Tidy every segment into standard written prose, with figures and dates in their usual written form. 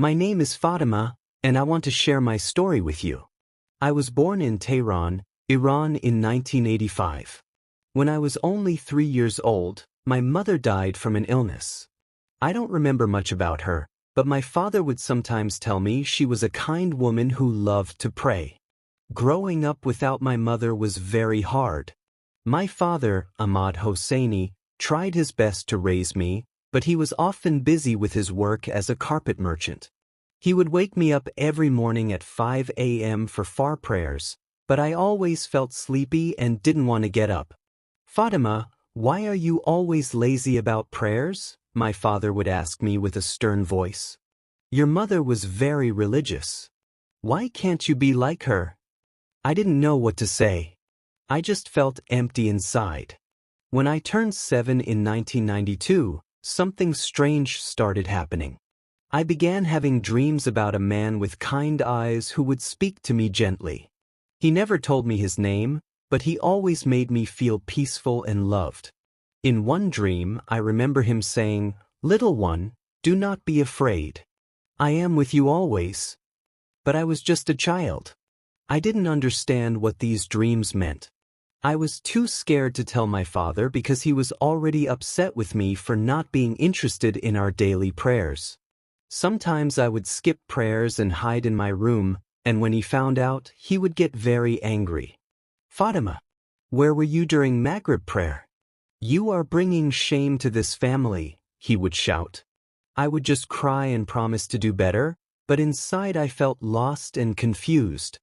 My name is Fatima, and I want to share my story with you. I was born in Tehran, Iran in 1985. When I was only 3 years old, my mother died from an illness. I don't remember much about her, but my father would sometimes tell me she was a kind woman who loved to pray. Growing up without my mother was very hard. My father, Ahmad Hosseini, tried his best to raise me, but he was often busy with his work as a carpet merchant. He would wake me up every morning at 5 a.m. for far prayers, but I always felt sleepy and didn't want to get up. Fatima, why are you always lazy about prayers? My father would ask me with a stern voice. Your mother was very religious. Why can't you be like her? I didn't know what to say. I just felt empty inside. When I turned 7 in 1992, something strange started happening. I began having dreams about a man with kind eyes who would speak to me gently. He never told me his name, but he always made me feel peaceful and loved. In one dream, I remember him saying, "Little one, do not be afraid. I am with you always." But I was just a child. I didn't understand what these dreams meant. I was too scared to tell my father because he was already upset with me for not being interested in our daily prayers. Sometimes I would skip prayers and hide in my room, and when he found out, he would get very angry. Fatima, where were you during Maghrib prayer? You are bringing shame to this family, he would shout. I would just cry and promise to do better, but inside I felt lost and confused.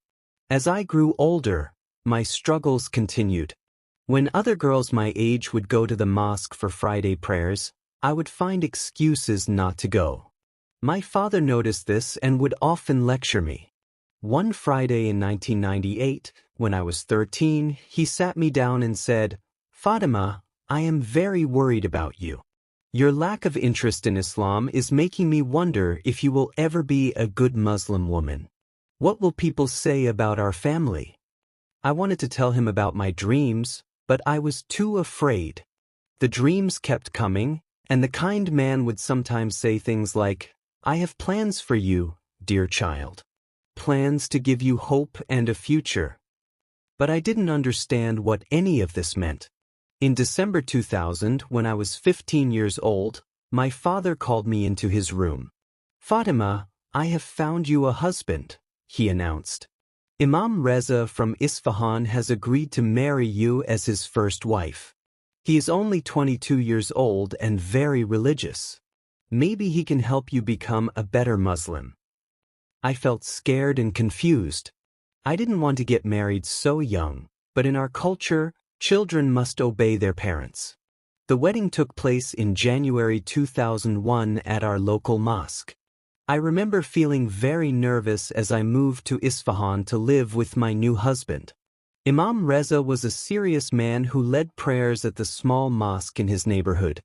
As I grew older, my struggles continued. When other girls my age would go to the mosque for Friday prayers, I would find excuses not to go. My father noticed this and would often lecture me. One Friday in 1998, when I was 13, he sat me down and said, "Fatima, I am very worried about you. Your lack of interest in Islam is making me wonder if you will ever be a good Muslim woman. What will people say about our family?" I wanted to tell him about my dreams, but I was too afraid. The dreams kept coming, and the kind man would sometimes say things like, "I have plans for you, dear child. Plans to give you hope and a future." But I didn't understand what any of this meant. In December 2000, when I was 15 years old, my father called me into his room. "Fatima, I have found you a husband," he announced. "Imam Reza from Isfahan has agreed to marry you as his first wife. He is only 22 years old and very religious. Maybe he can help you become a better Muslim." I felt scared and confused. I didn't want to get married so young, but in our culture, children must obey their parents. The wedding took place in January 2001 at our local mosque. I remember feeling very nervous as I moved to Isfahan to live with my new husband. Imam Reza was a serious man who led prayers at the small mosque in his neighborhood.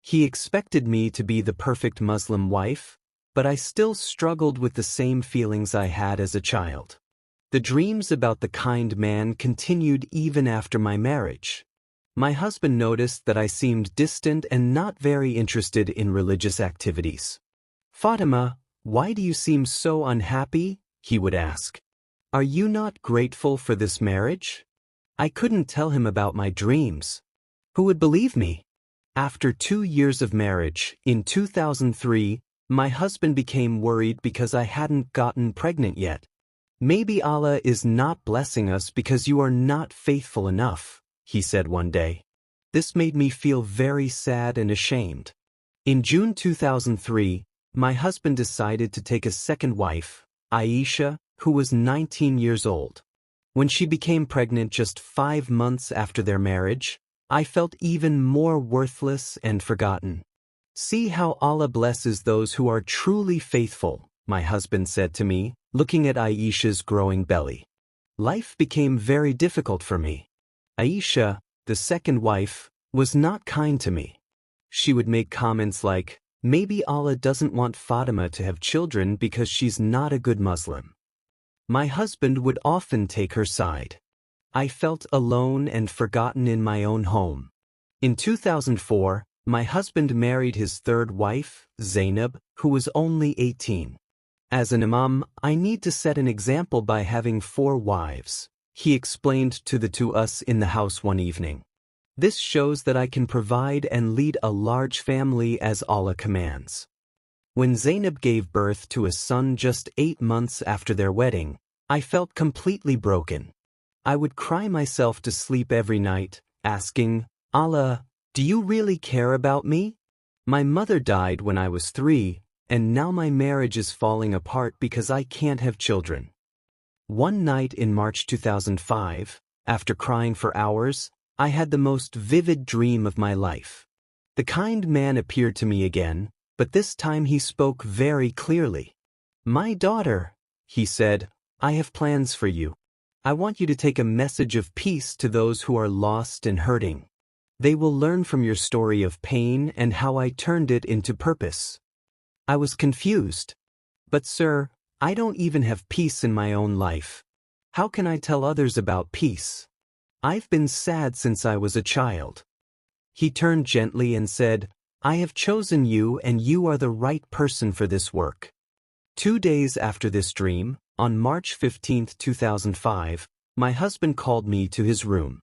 He expected me to be the perfect Muslim wife, but I still struggled with the same feelings I had as a child. The dreams about the kind man continued even after my marriage. My husband noticed that I seemed distant and not very interested in religious activities. "Fatima, why do you seem so unhappy?" he would ask. "Are you not grateful for this marriage?" I couldn't tell him about my dreams. Who would believe me? After 2 years of marriage, in 2003, my husband became worried because I hadn't gotten pregnant yet. "Maybe Allah is not blessing us because you are not faithful enough," he said one day. This made me feel very sad and ashamed. In June 2003, my husband decided to take a second wife, Aisha, who was 19 years old. When she became pregnant just 5 months after their marriage, I felt even more worthless and forgotten. "See how Allah blesses those who are truly faithful," my husband said to me, looking at Aisha's growing belly. Life became very difficult for me. Aisha, the second wife, was not kind to me. She would make comments like, "Maybe Allah doesn't want Fatima to have children because she's not a good Muslim." My husband would often take her side. I felt alone and forgotten in my own home. In 2004, my husband married his third wife, Zainab, who was only 18. As an imam, I need to set an example by having 4 wives, he explained to the 2 us in the house one evening. This shows that I can provide and lead a large family as Allah commands. When Zainab gave birth to a son just 8 months after their wedding, I felt completely broken. I would cry myself to sleep every night, asking, Allah, do you really care about me? My mother died when I was 3, and now my marriage is falling apart because I can't have children. One night in March 2005, after crying for hours, I had the most vivid dream of my life. The kind man appeared to me again, but this time he spoke very clearly. My daughter, he said, I have plans for you. I want you to take a message of peace to those who are lost and hurting. They will learn from your story of pain and how I turned it into purpose. I was confused. But sir, I don't even have peace in my own life. How can I tell others about peace? I've been sad since I was a child. He turned gently and said, I have chosen you and you are the right person for this work. 2 days after this dream, on March 15, 2005, my husband called me to his room.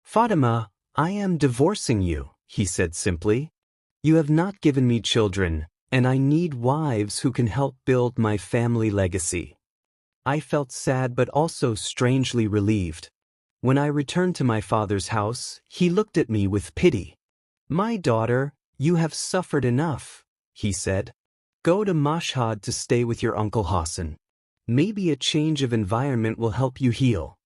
Fatima, I am divorcing you, he said simply. You have not given me children, and I need wives who can help build my family legacy. I felt sad but also strangely relieved. When I returned to my father's house, he looked at me with pity. My daughter, you have suffered enough, he said. Go to Mashhad to stay with your Uncle Hassan. Maybe a change of environment will help you heal.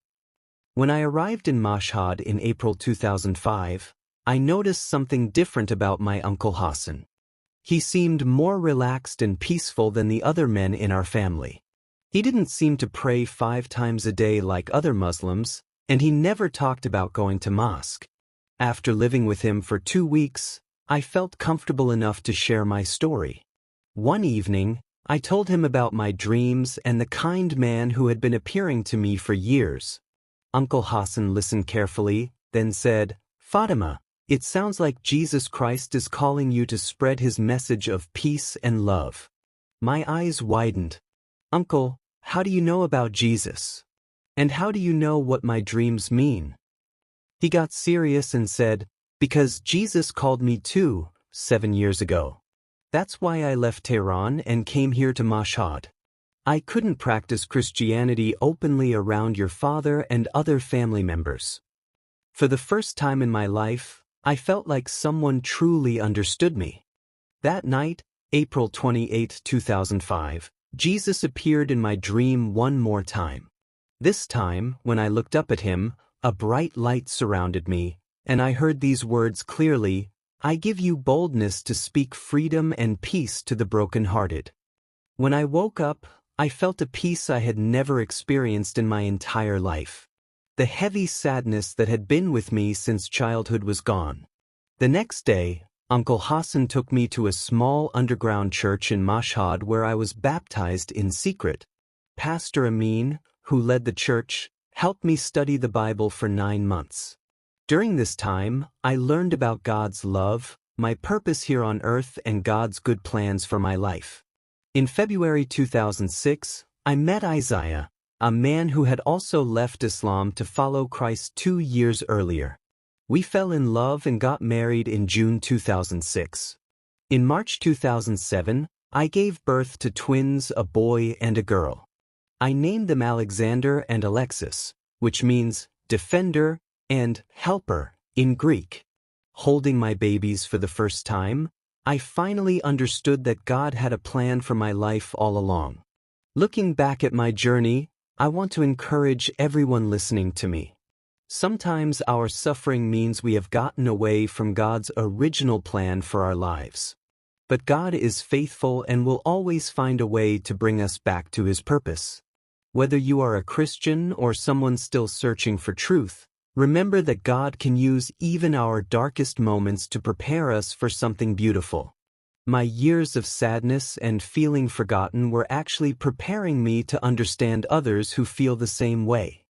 When I arrived in Mashhad in April 2005, I noticed something different about my Uncle Hassan. He seemed more relaxed and peaceful than the other men in our family. He didn't seem to pray 5 times a day like other Muslims, and he never talked about going to mosque. After living with him for 2 weeks, I felt comfortable enough to share my story. One evening, I told him about my dreams and the kind man who had been appearing to me for years. Uncle Hassan listened carefully, then said, Fatima, it sounds like Jesus Christ is calling you to spread his message of peace and love. My eyes widened. Uncle, how do you know about Jesus? And how do you know what my dreams mean? He got serious and said, because Jesus called me too, 7 years ago. That's why I left Tehran and came here to Mashhad. I couldn't practice Christianity openly around your father and other family members. For the first time in my life, I felt like someone truly understood me. That night, April 28, 2005, Jesus appeared in my dream one more time. This time, when I looked up at him, a bright light surrounded me, and I heard these words clearly, I give you boldness to speak freedom and peace to the brokenhearted. When I woke up, I felt a peace I had never experienced in my entire life. The heavy sadness that had been with me since childhood was gone. The next day, Uncle Hassan took me to a small underground church in Mashhad where I was baptized in secret. Pastor Amin, who led the church, helped me study the Bible for 9 months. During this time, I learned about God's love, my purpose here on earth, and God's good plans for my life. In February 2006, I met Isaiah, a man who had also left Islam to follow Christ 2 years earlier. We fell in love and got married in June 2006. In March 2007, I gave birth to twins, a boy and a girl. I named them Alexander and Alexis, which means defender and helper in Greek. Holding my babies for the first time, I finally understood that God had a plan for my life all along. Looking back at my journey, I want to encourage everyone listening to me. Sometimes our suffering means we have gotten away from God's original plan for our lives. But God is faithful and will always find a way to bring us back to His purpose. Whether you are a Christian or someone still searching for truth, remember that God can use even our darkest moments to prepare us for something beautiful. My years of sadness and feeling forgotten were actually preparing me to understand others who feel the same way.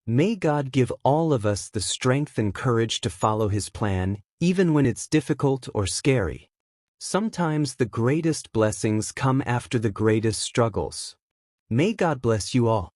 May God give all of us the strength and courage to follow His plan, even when it's difficult or scary. Sometimes the greatest blessings come after the greatest struggles. May God bless you all.